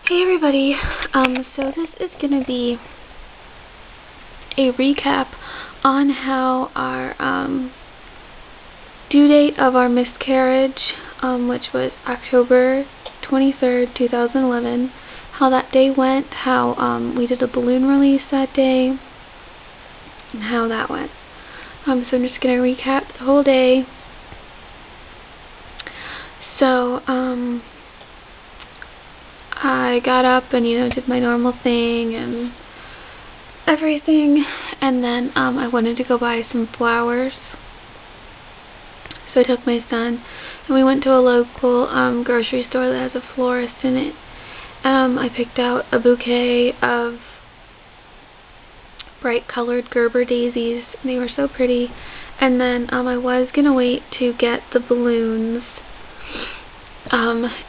Hey everybody, so this is going to be a recap on how our due date of our miscarriage, which was October 23rd, 2011, how that day went, how we did a balloon release that day, and how that went. So I'm just going to recap the whole day. So, I got up and, did my normal thing and everything, and then I wanted to go buy some flowers. So I took my son and we went to a local grocery store that has a florist in it. I picked out a bouquet of bright colored Gerber daisies, and they were so pretty. And then I was gonna wait to get the balloons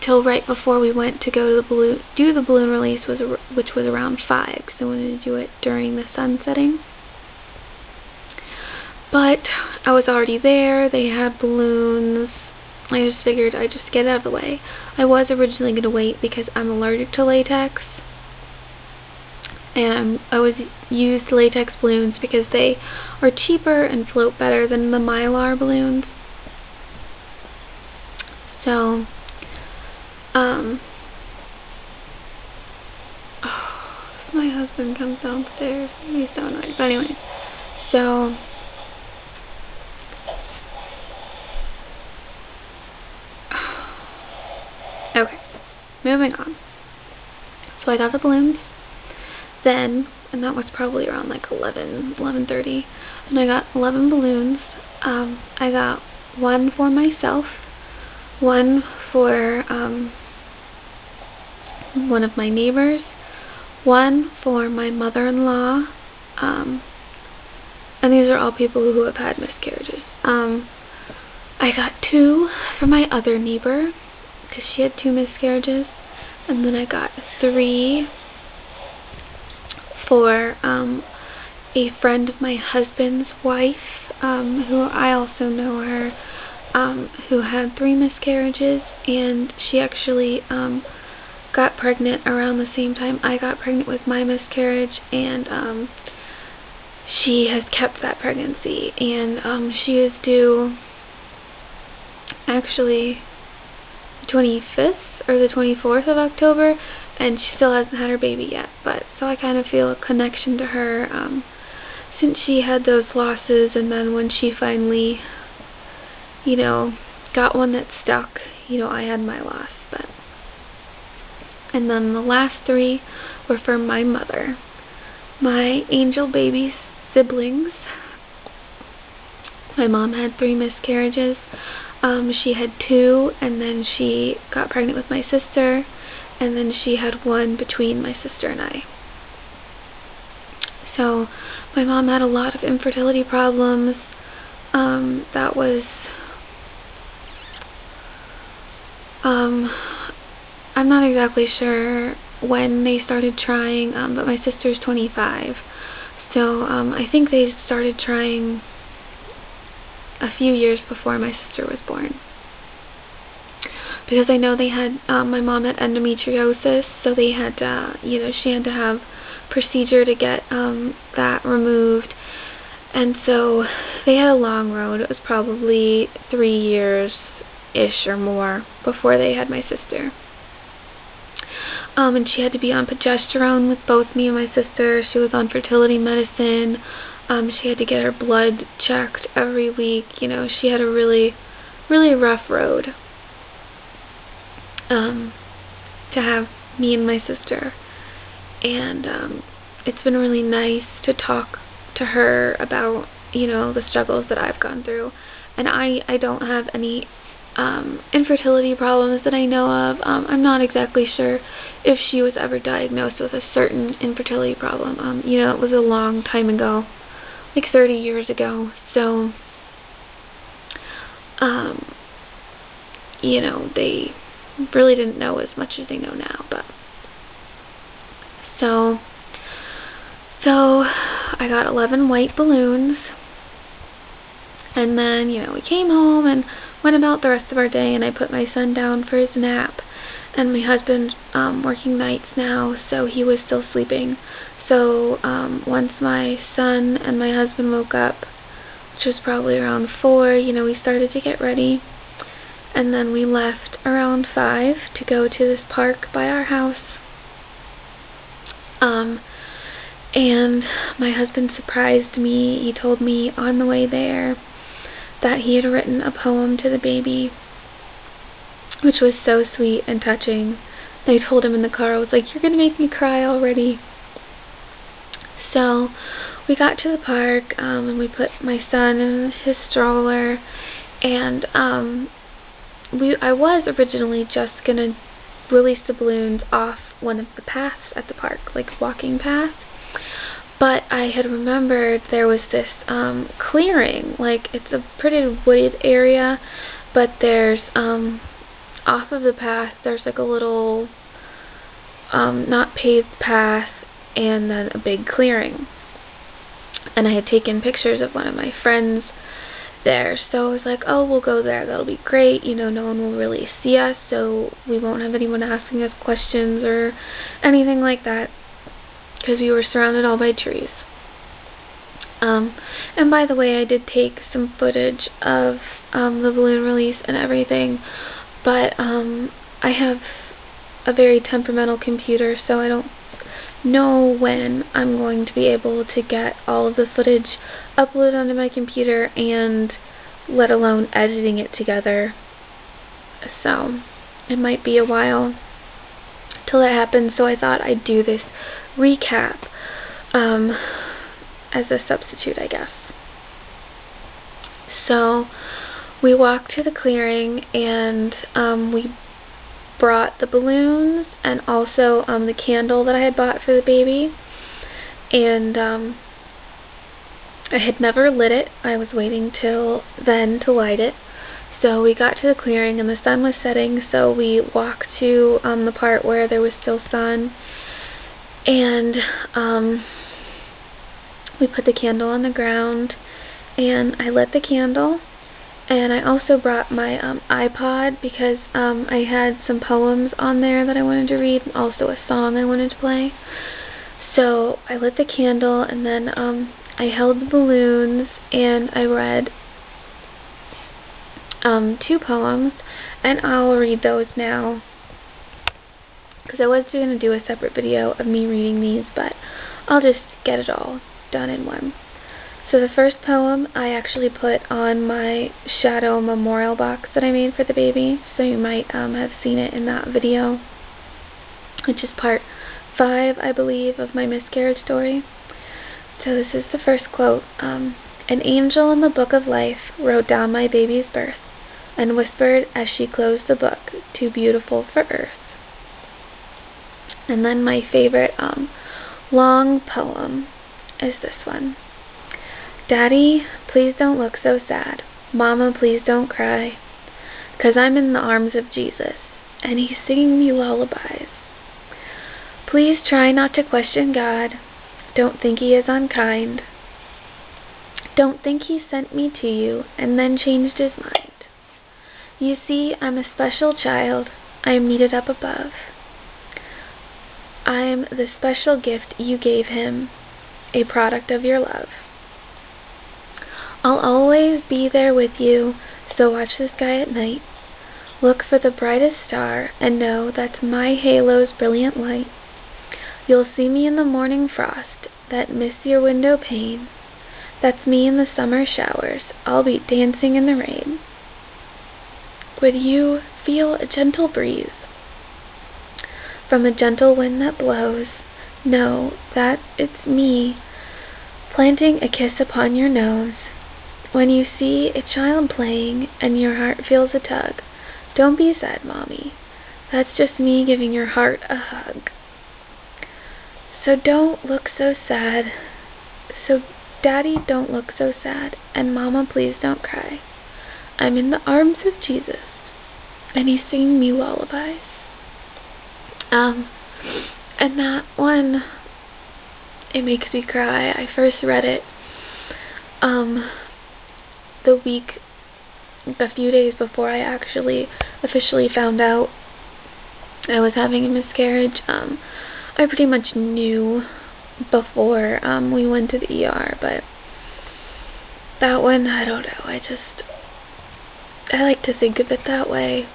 till right before we went to go to do the balloon release, which was around 5, because I wanted to do it during the sun setting. But I was already there. They had balloons. I just figured I'd just get it out of the way. I was originally going to wait because I'm allergic to latex, and I always use latex balloons because they are cheaper and float better than the Mylar balloons. So my husband comes downstairs. He's so annoying. But anyway, so okay, moving on. So I got the balloons then, and that was probably around like 11:30, and I got 11 balloons. I got one for myself, one for one of my neighbors, one for my mother-in-law, and these are all people who have had miscarriages. I got 2 for my other neighbor, because she had 2 miscarriages, and then I got 3 for a friend of my husband's wife, who I also know her, who had 3 miscarriages, and she actually got pregnant around the same time I got pregnant with my miscarriage, and she has kept that pregnancy, and she is due actually the 25th or the 24th of October, and she still hasn't had her baby yet. But so I kind of feel a connection to her, since she had those losses, and then when she finally, got one that stuck, I had my loss. And then the last 3 were for my mother, my angel baby siblings. My mom had 3 miscarriages. She had 2, and then she got pregnant with my sister, and then she had 1 between my sister and I. So my mom had a lot of infertility problems. That was I'm not exactly sure when they started trying, but my sister's 25, so I think they started trying a few years before my sister was born, because I know they had, my mom had endometriosis, so they had to, she had to have procedure to get that removed, and so they had a long road. It was probably 3 years-ish or more before they had my sister. And she had to be on progesterone with both me and my sister. She was on fertility medicine. She had to get her blood checked every week. She had a really, really rough road to have me and my sister. And it's been really nice to talk to her about, the struggles that I've gone through. And I don't have any infertility problems that I know of. I'm not exactly sure if she was ever diagnosed with a certain infertility problem. It was a long time ago, like 30 years ago, so they really didn't know as much as they know now. But so I got 11 white balloons, And then, we came home and went about the rest of our day, and I put my son down for his nap. And my husband's working nights now, so he was still sleeping. So once my son and my husband woke up, which was probably around 4, we started to get ready. And then we left around 5 to go to this park by our house. And my husband surprised me. He told me on the way there that he had written a poem to the baby, which was so sweet and touching. I told him in the car, I was like, "You're going to make me cry already." So we got to the park, and we put my son in his stroller, and I was originally just going to release the balloons off one of the paths at the park, like walking path. But I had remembered there was this clearing, like it's a pretty wooded area, but there's off of the path there's like a little not paved path and then a big clearing. And I had taken pictures of one of my friends there, so I was like, oh, we'll go there, that'll be great, no one will really see us, so we won't have anyone asking us questions or anything like that, because we were surrounded all by trees. And by the way, I did take some footage of the balloon release and everything, but I have a very temperamental computer, so I don't know when I'm going to be able to get all of the footage uploaded onto my computer, and let alone editing it together. So it might be a while till that happens, so I thought I'd do this recap as a substitute, I guess. So we walked to the clearing, and we brought the balloons and also the candle that I had bought for the baby, and I had never lit it. I was waiting till then to light it. So we got to the clearing and the sun was setting, so we walked to the part where there was still sun, and we put the candle on the ground, and I lit the candle. And I also brought my iPod because I had some poems on there that I wanted to read, and also a song I wanted to play. So I lit the candle, and then I held the balloons, and I read 2 poems, and I'll read those now, because I was going to do a separate video of me reading these, but I'll just get it all done in one. So the first poem I actually put on my shadow memorial box that I made for the baby, so you might have seen it in that video, which is part 5, I believe, of my miscarriage story. So this is the first quote. An angel in the book of life wrote down my baby's birth, and whispered as she closed the book, "Too beautiful for earth." And then my favorite long poem is this one. Daddy, please don't look so sad. Mama, please don't cry. 'Cause I'm in the arms of Jesus, and he's singing me lullabies. Please try not to question God. Don't think he is unkind. Don't think he sent me to you and then changed his mind. You see, I'm a special child. I am needed up above. I'm the special gift you gave him, a product of your love. I'll always be there with you, so watch the sky at night. Look for the brightest star, and know that's my halo's brilliant light. You'll see me in the morning frost that miss your window pane. That's me in the summer showers. I'll be dancing in the rain. Would you feel a gentle breeze from a gentle wind that blows? Know that it's me planting a kiss upon your nose. When you see a child playing and your heart feels a tug, don't be sad, Mommy. That's just me giving your heart a hug. So don't look so sad. So Daddy, don't look so sad. And Mama, please don't cry. I'm in the arms of Jesus, and he's singing me lullabies. And that one, it makes me cry. I first read it the week, a few days before I actually officially found out I was having a miscarriage, I pretty much knew before we went to the ER, but that one, I don't know, I like to think of it that way.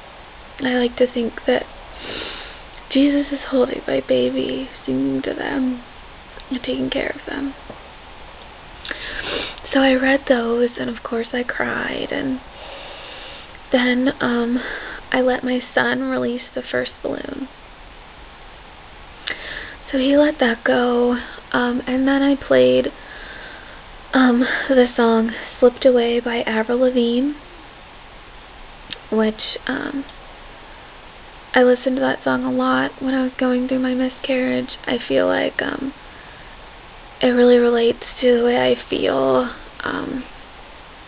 I like to think that Jesus is holding my baby, singing to them, and taking care of them. So I read those, and of course I cried, and then I let my son release the first balloon. So he let that go, and then I played the song Slipped Away by Avril Lavigne, which I listened to that song a lot when I was going through my miscarriage. I feel like it really relates to the way I feel, and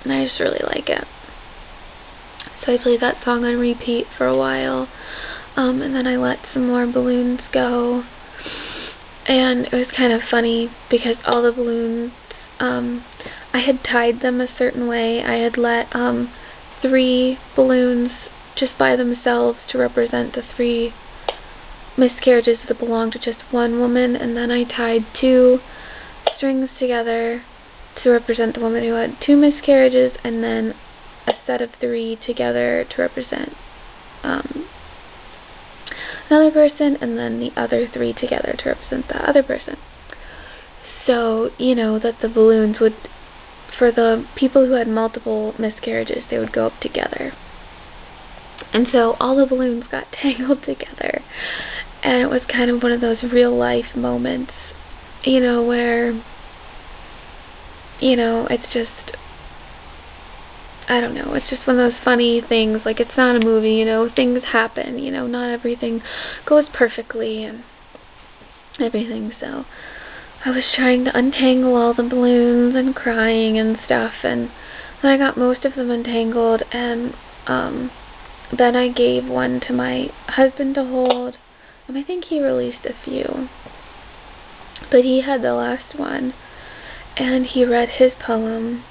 I just really like it. So I played that song on repeat for a while, and then I let some more balloons go, and it was kind of funny because all the balloons, I had tied them a certain way. I had let 3 balloons just by themselves to represent the 3 miscarriages that belonged to just one woman, and then I tied 2 strings together to represent the woman who had 2 miscarriages, and then a set of 3 together to represent another person, and then the other 3 together to represent the other person. So, you know, that the balloons would, for the people who had multiple miscarriages, they would go up together. And so all the balloons got tangled together, and it was kind of one of those real life moments, you know, where, you know, it's just, I don't know, it's just one of those funny things. Like, it's not a movie, you know, things happen, you know, not everything goes perfectly and everything. So I was trying to untangle all the balloons and crying and stuff, and then I got most of them untangled, and then I gave one to my husband to hold, and I think he released a few, but he had the last one, and he read his poem,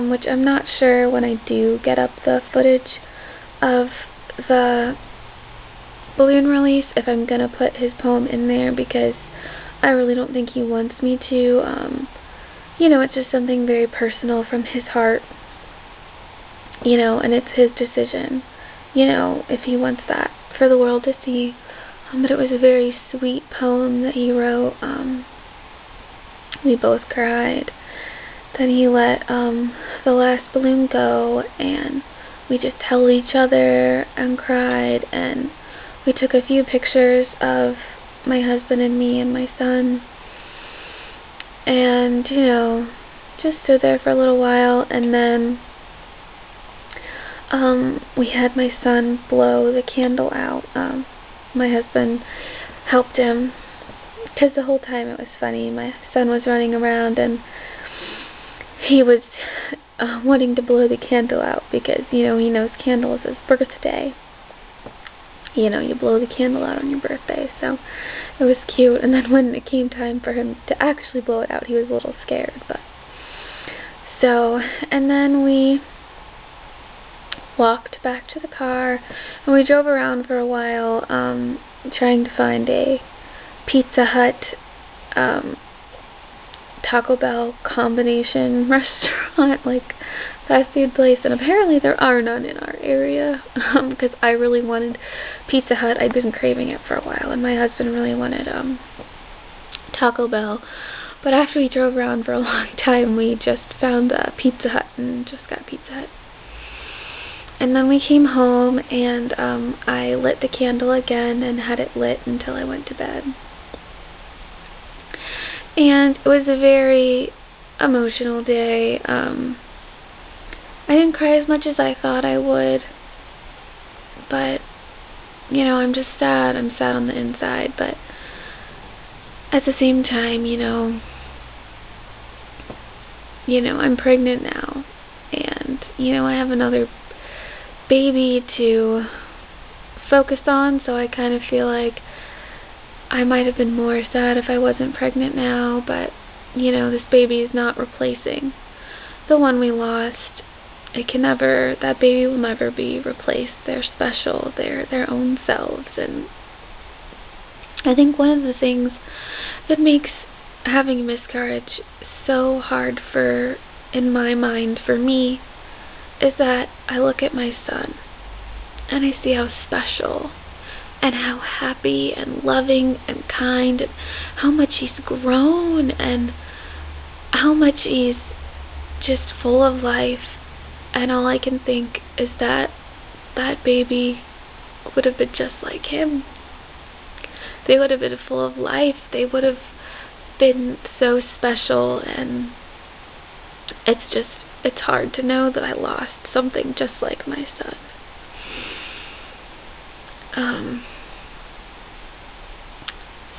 which I'm not sure when I do get up the footage of the balloon release if I'm going to put his poem in there, because I really don't think he wants me to. You know, it's just something very personal from his heart, you know, and it's his decision, you know, if he wants that for the world to see. But it was a very sweet poem that he wrote. We both cried. Then he let the last balloon go, and we just held each other and cried, and we took a few pictures of my husband and me and my son, and, you know, just stood there for a little while, and then we had my son blow the candle out. My husband helped him, because the whole time it was funny. My son was running around, and he was wanting to blow the candle out because, you know, he knows candles is birthday. You know, you blow the candle out on your birthday, so it was cute. And then when it came time for him to actually blow it out, he was a little scared, but so, and then we walked back to the car, and we drove around for a while, trying to find a Pizza Hut, Taco Bell combination restaurant, like fast food place, and apparently there are none in our area, because I really wanted Pizza Hut. I'd been craving it for a while, and my husband really wanted Taco Bell, but after we drove around for a long time, we just found Pizza Hut and just got Pizza Hut. And then we came home, and I lit the candle again and had it lit until I went to bed. And it was a very emotional day. I didn't cry as much as I thought I would, but, you know, I'm just sad. I'm sad on the inside, but at the same time, you know, I'm pregnant now, and, you know, I have another baby to focus on, so I kind of feel like I might have been more sad if I wasn't pregnant now, but, you know, this baby is not replacing the one we lost, that baby will never be replaced. They're special. They're their own selves. And I think one of the things that makes having a miscarriage so hard in my mind, for me, is that I look at my son and I see how special and how happy and loving and kind and how much he's grown and how much he's just full of life. And all I can think is that that baby would have been just like him. They would have been full of life. They would have been so special. And it's hard to know that I lost something just like my son.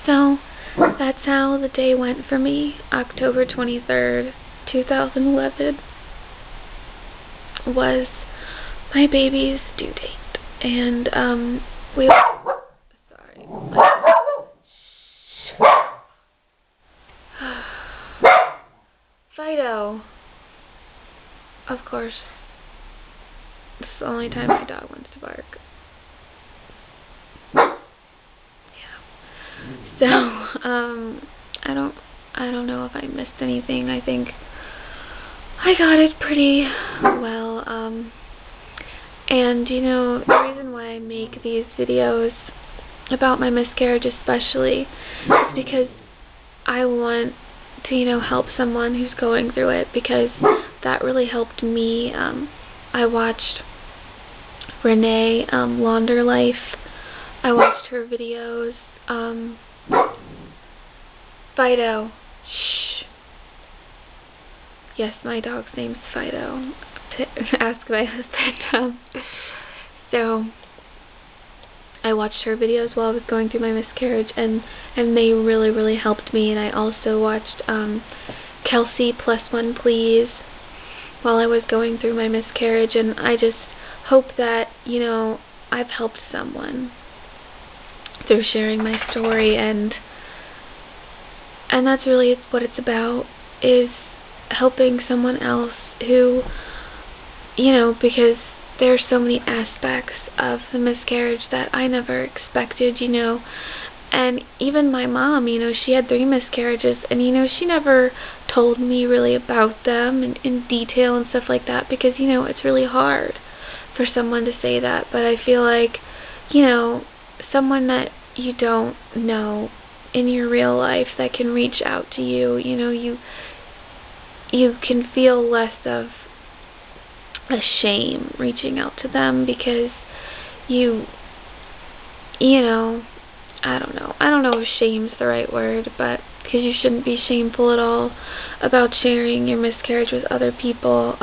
So that's how the day went for me. October 23rd, 2011 was my baby's due date. And sorry. Fido. Of course. This is the only time my dog wants to bark. So, I don't know if I missed anything. I think I got it pretty well. And, the reason why I make these videos about my miscarriage especially is because I want to, help someone who's going through it, because that really helped me. I watched Renee, Launder Life. I watched her videos. Fido. Shh. Yes, my dog's name's Fido. To ask my husband. So, I watched her videos while I was going through my miscarriage, and they really, really helped me. And I also watched Kelsey +1 Please while I was going through my miscarriage, and I just hope that, I've helped someone through sharing my story, and that's really what it's about, is helping someone else who, because there's so many aspects of the miscarriage that I never expected, and even my mom, she had 3 miscarriages, and, she never told me really about them in detail and stuff like that, because, it's really hard for someone to say that. But I feel like, someone that you don't know in your real life that can reach out to you, you can feel less of a shame reaching out to them, because I don't know if shame's the right word, but because you shouldn't be shameful at all about sharing your miscarriage with other people.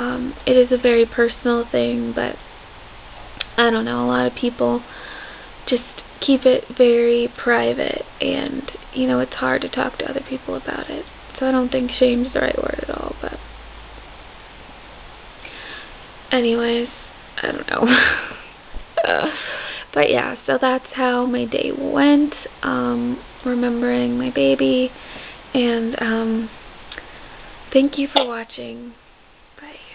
It is a very personal thing, but I don't know, a lot of people just keep it very private, and it's hard to talk to other people about it. So I don't think shame's the right word at all, but anyways, I don't know. But yeah, so that's how my day went, remembering my baby, and thank you for watching. Bye.